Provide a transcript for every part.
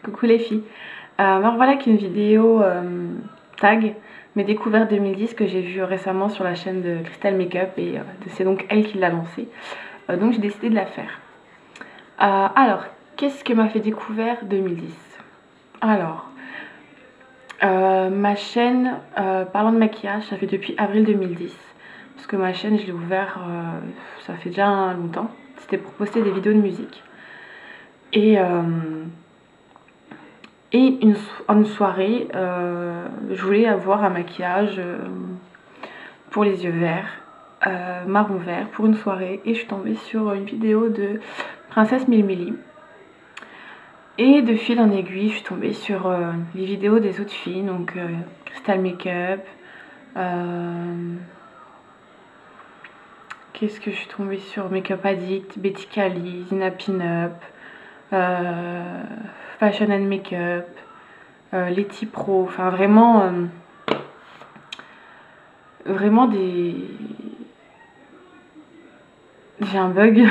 Coucou les filles. Me revoilà qu'une vidéo tag mes découvertes 2010 que j'ai vu récemment sur la chaîne de Crystal Makeup et c'est donc elle qui l'a lancée. Donc j'ai décidé de la faire. Alors, qu'est-ce que m'a fait découvrir 2010? Alors, ma chaîne parlant de maquillage, ça fait depuis avril 2010. Parce que ma chaîne, je l'ai ouvert, ça fait déjà longtemps. C'était pour poster des vidéos de musique. Et une soirée, je voulais avoir un maquillage pour les yeux verts, marron vert, pour une soirée. Et je suis tombée sur une vidéo de Princesse Milmili. Et de fil en aiguille, je suis tombée sur les vidéos des autres filles, donc Crystal Makeup. Qu'est-ce que je suis tombée sur? Makeup Addict, Betty Cali, Zina Pinup, Fashion and Makeup, Letty Pro, enfin vraiment des... J'ai un bug.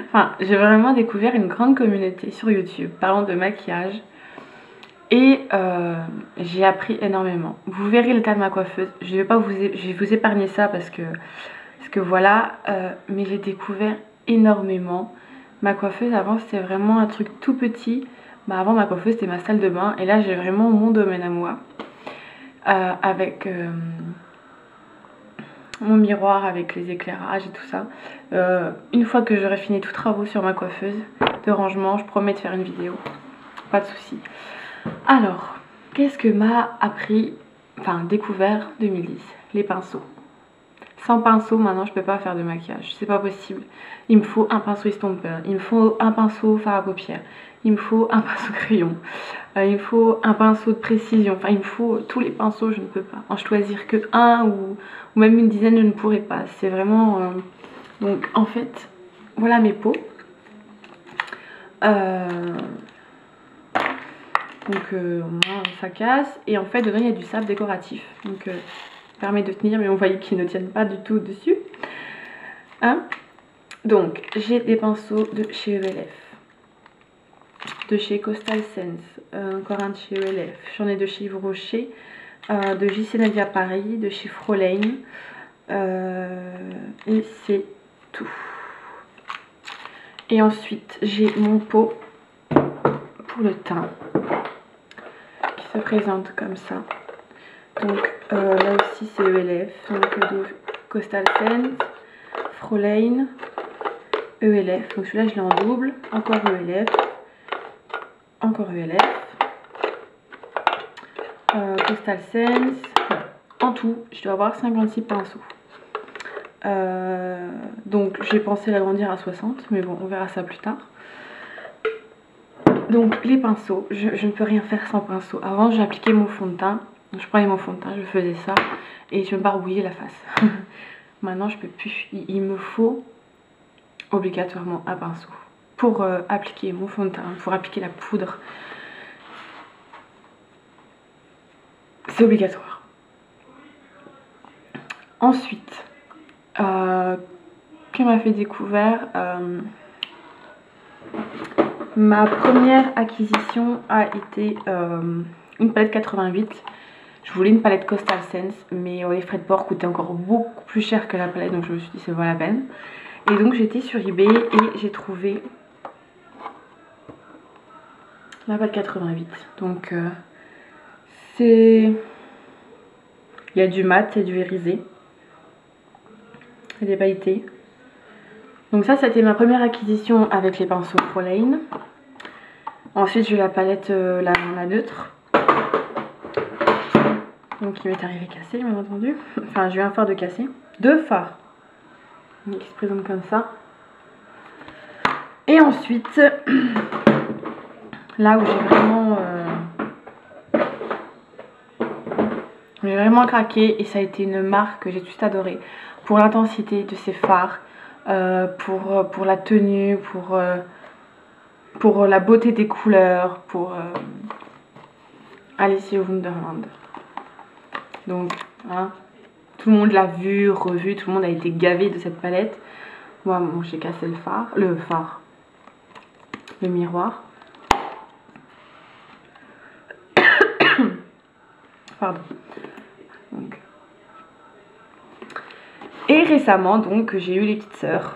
Enfin, j'ai vraiment découvert une grande communauté sur YouTube parlant de maquillage et j'ai appris énormément. Vous verrez l'état de ma coiffeuse. Je vais vous épargner ça parce que voilà, mais j'ai découvert énormément. Ma coiffeuse avant c'était vraiment un truc tout petit. Avant ma coiffeuse c'était ma salle de bain et là j'ai vraiment mon domaine à moi avec mon miroir, avec les éclairages et tout ça. Une fois que j'aurai fini tous travaux sur ma coiffeuse de rangement, je promets de faire une vidéo, pas de souci. Alors, qu'est-ce que m'a appris, enfin découvert 2010? Les pinceaux. Sans pinceau, maintenant, je peux pas faire de maquillage. C'est pas possible. Il me faut un pinceau estompeur. Il me faut un pinceau fard à paupières. Il me faut un pinceau crayon. Il me faut un pinceau de précision. Enfin, il me faut tous les pinceaux, je ne peux pas. En choisir que un ou même une dizaine, je ne pourrais pas. C'est vraiment... Donc, en fait, voilà mes pots. Ça casse. Et en fait, dedans, il y a du sable décoratif. Donc... permet de tenir, mais on voyait qu'ils ne tiennent pas du tout dessus. Donc j'ai des pinceaux de chez ELF, de chez Coastal Sense, encore un de chez ELF, j'en ai de chez Yves Rocher, de JC Nadia Paris, de chez Frolane, et c'est tout. Et ensuite j'ai mon pot pour le teint qui se présente comme ça. Donc là aussi c'est ELF, donc de Coastal Sense, Frolane, ELF. Donc celui-là je l'ai en double, encore ELF, encore ELF, Coastal Sense. Voilà. En tout, je dois avoir 56 pinceaux. Donc j'ai pensé l'agrandir à 60, mais bon, on verra ça plus tard. Donc les pinceaux, je ne peux rien faire sans pinceau. Avant j'appliquais mon fond de teint. Je prenais mon fond de teint, je faisais ça et je me barbouillais la face. Maintenant je peux plus. Il me faut obligatoirement un pinceau pour appliquer mon fond de teint, pour appliquer la poudre. C'est obligatoire. Ensuite, que m'a fait découvrir ma première acquisition a été une palette 88. Je voulais une palette Coastal Sense, mais les frais de port coûtaient encore beaucoup plus cher que la palette, donc je me suis dit c'est pas la peine. Et donc j'étais sur eBay et j'ai trouvé la palette 88. Donc c'est... il y a du mat et du irisé. Et des pailletés. Donc ça c'était ma première acquisition avec les pinceaux Frolane. Ensuite j'ai eu la palette la neutre. Donc il m'est arrivé cassé bien entendu. Enfin j'ai eu un fard de cassé. Deux fards. Donc il se présente comme ça. Et ensuite, là où j'ai vraiment craqué, et ça a été une marque que j'ai tout adoré. Pour l'intensité de ces fards, pour la tenue, pour la beauté des couleurs, pour Alice au Wonderland. Donc, hein, tout le monde l'a vu, revu, tout le monde a été gavé de cette palette. Moi, bon, j'ai cassé le miroir. Pardon. Donc. Et récemment, donc, j'ai eu les petites sœurs.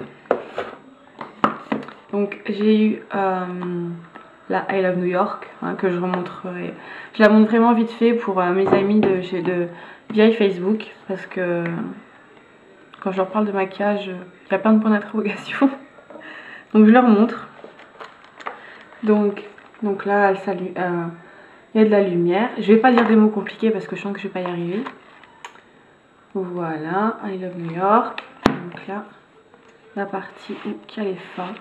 Donc, j'ai eu la I Love New York, hein, que je remontrerai. Je la montre vraiment vite fait pour mes amis de via Facebook, parce que quand je leur parle de maquillage, il y a plein de points d'interrogation. Donc, je leur montre. Donc là, il y a de la lumière. Je vais pas dire des mots compliqués parce que je sens que je vais pas y arriver. Voilà, I Love New York. Donc là, la partie où il y a les fins.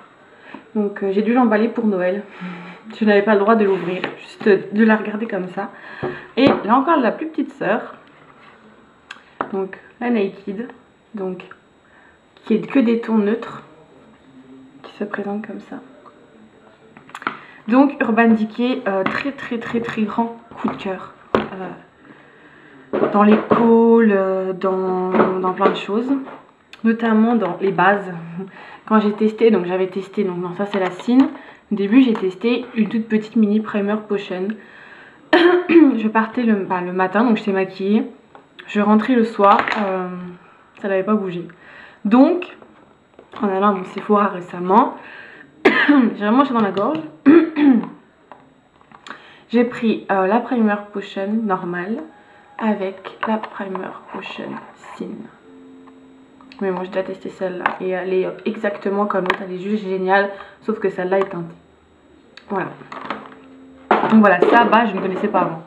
Donc j'ai dû l'emballer pour Noël. Je n'avais pas le droit de l'ouvrir, juste de la regarder comme ça. Et là encore la plus petite sœur. Donc la Naked. Donc qui est que des tons neutres. Qui se présente comme ça. Donc Urban Decay, très grand coup de cœur. Dans les calls, dans plein de choses. Notamment dans les bases. Quand j'ai testé, donc j'avais testé, donc non, ça c'est la Cine. Au début j'ai testé une toute petite mini primer potion. Je partais le matin, donc j'étais maquillée. Je rentrais le soir, ça n'avait pas bougé. Donc, en allant à mon Sephora récemment, j'ai vraiment acheté dans la gorge. J'ai pris la primer potion normale avec la primer potion Cine. Mais moi j'ai déjà testé celle-là et elle est exactement comme l'autre, elle est juste géniale, sauf que celle-là est teintée. Voilà. Donc voilà, ça, base, je ne connaissais pas avant.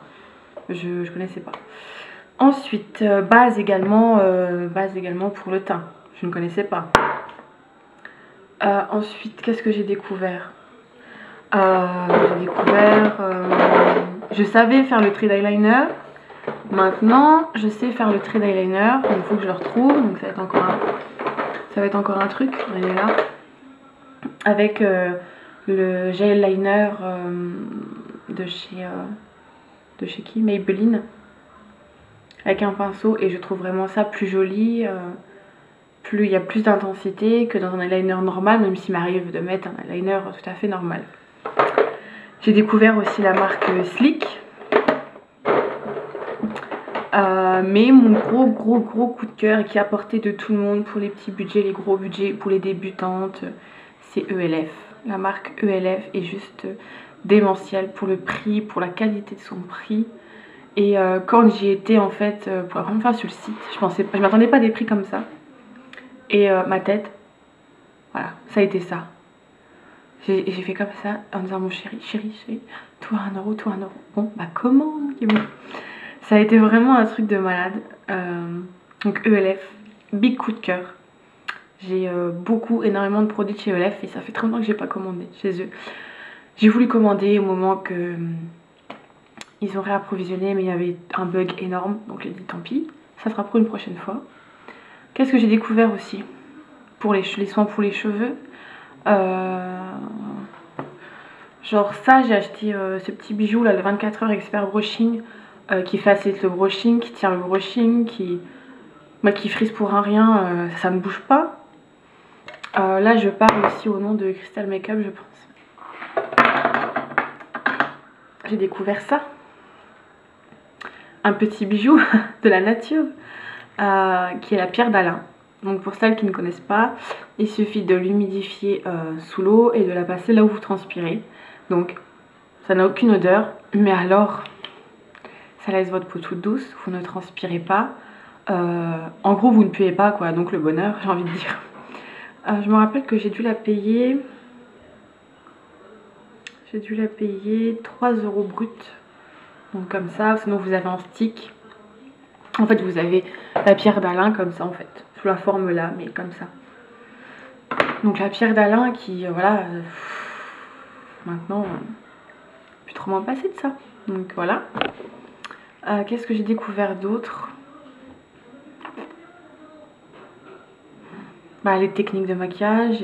Je connaissais pas. Ensuite, base également pour le teint. Je ne connaissais pas. Ensuite, qu'est-ce que j'ai découvert? Je savais faire le trait eyeliner. Maintenant, je sais faire le trait d'eyeliner, il faut que je le retrouve, donc ça va être encore un truc. Il est là, avec le gel liner de chez qui, Maybelline, avec un pinceau, et je trouve vraiment ça plus joli. Il y a plus d'intensité que dans un eyeliner normal, même s'il m'arrive de mettre un eyeliner tout à fait normal. J'ai découvert aussi la marque Sleek. Mais mon gros coup de cœur et qui a porté de tout le monde pour les petits budgets, les gros budgets, pour les débutantes, c'est ELF. La marque ELF est juste démentielle pour le prix, pour la qualité de son prix. Et quand j'y étais en fait pour la première fois sur le site, je m'attendais pas à des prix comme ça. Et ma tête, voilà, ça a été ça. J'ai fait comme ça en disant mon chéri, toi 1 euro, toi 1 euro. Bon, bah comment? Ça a été vraiment un truc de malade. Donc ELF, big coup de cœur. J'ai énormément de produits de chez ELF et ça fait très longtemps que j'ai pas commandé chez eux. J'ai voulu commander au moment que ils ont réapprovisionné, mais il y avait un bug énorme, donc j'ai dit tant pis, ça sera pour une prochaine fois. Qu'est-ce que j'ai découvert aussi pour les soins pour les cheveux? Genre ça, j'ai acheté ce petit bijou là, le 24 heures expert brushing. Qui facilite le brushing, qui tient le brushing, qui frise pour un rien, ça ne bouge pas. Là je parle aussi au nom de Crystal Makeup, je pense. J'ai découvert ça. Un petit bijou de la nature, qui est la pierre d'Alain. Donc pour celles qui ne connaissent pas, il suffit de l'humidifier sous l'eau et de la passer là où vous transpirez. Donc ça n'a aucune odeur, mais alors ça laisse votre peau toute douce, vous ne transpirez pas. En gros, vous ne puez pas, quoi. Donc le bonheur, j'ai envie de dire. Je me rappelle que j'ai dû la payer 3 € brut. Donc comme ça, sinon vous avez en stick. En fait, vous avez la pierre d'Alain comme ça, en fait. Sous la forme là, mais comme ça. Donc la pierre d'Alain qui, voilà, maintenant, plus trop m'en passer de ça. Donc voilà. Qu'est-ce que j'ai découvert d'autre? Les techniques de maquillage,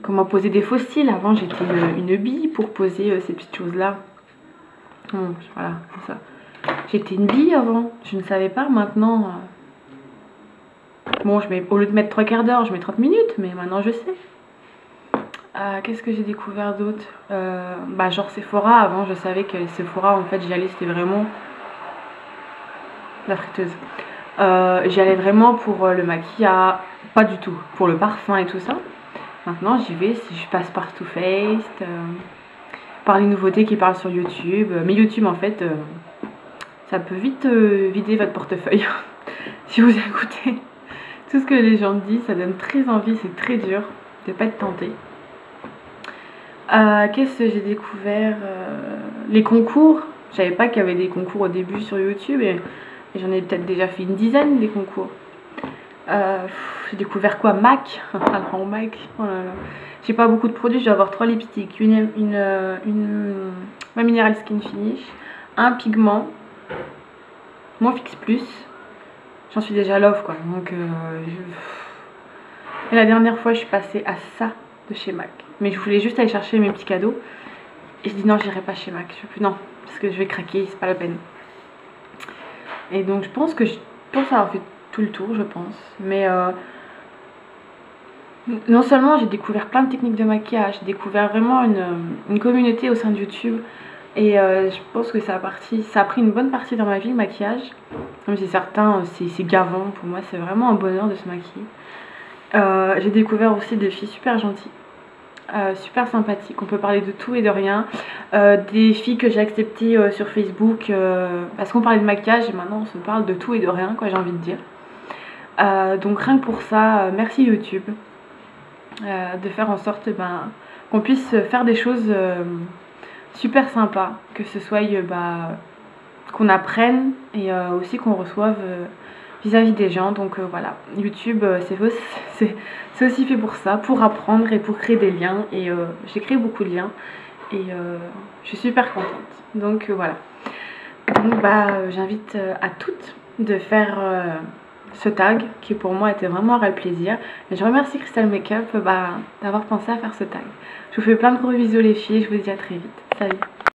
comment poser des faux cils. Avant j'étais une bille pour poser ces petites choses là. Voilà, ça. J'étais une bille avant, je ne savais pas. Maintenant, bon, au lieu de mettre 3 quarts d'heure, je mets 30 minutes, mais maintenant je sais. Qu'est-ce que j'ai découvert d'autre? Genre Sephora. Avant je savais que les Sephora, en fait j'y allais, c'était vraiment la friteuse. J'y allais vraiment pour le maquillage, pas du tout pour le parfum et tout ça. Maintenant j'y vais si je passe par Too Faced, par les nouveautés qui parlent sur YouTube. Mais YouTube en fait, ça peut vite vider votre portefeuille. Si vous écoutez tout ce que les gens disent, ça donne très envie, c'est très dur de pas être tenté. Qu'est-ce que j'ai découvert? Les concours. Je savais pas qu'il y avait des concours au début sur YouTube et j'en ai peut-être déjà fait une dizaine des concours. J'ai découvert quoi? MAC. Alors MAC, oh là là. J'ai pas beaucoup de produits, je dois avoir 3 lipsticks, ma Mineral Skin Finish, un pigment, mon Fix Plus. J'en suis déjà love quoi. Donc et la dernière fois je suis passée à ça de chez MAC. Mais je voulais juste aller chercher mes petits cadeaux. Et je dis non, j'irai pas chez MAC. Je fais non, parce que je vais craquer, c'est pas la peine. Et donc je pense avoir fait tout le tour, je pense. Mais non seulement j'ai découvert plein de techniques de maquillage, j'ai découvert vraiment une communauté au sein de YouTube. Et je pense que ça a pris une bonne partie dans ma vie, le maquillage. Comme c'est certain, c'est gavant. Pour moi, c'est vraiment un bonheur de se maquiller. J'ai découvert aussi des filles super gentilles. Super sympathique, on peut parler de tout et de rien, des filles que j'ai acceptées sur Facebook parce qu'on parlait de maquillage et maintenant on se parle de tout et de rien quoi, j'ai envie de dire. Donc rien que pour ça, merci YouTube de faire en sorte qu'on puisse faire des choses super sympas, que ce soit qu'on apprenne et aussi qu'on reçoive vis-à-vis des gens. Donc voilà, YouTube c'est aussi fait pour ça, pour apprendre et pour créer des liens. Et j'ai créé beaucoup de liens et je suis super contente. Donc voilà. Donc j'invite à toutes de faire ce tag qui pour moi était vraiment un réel plaisir. Et je remercie Crystal Makeup d'avoir pensé à faire ce tag. Je vous fais plein de gros bisous les filles, je vous dis à très vite. Salut.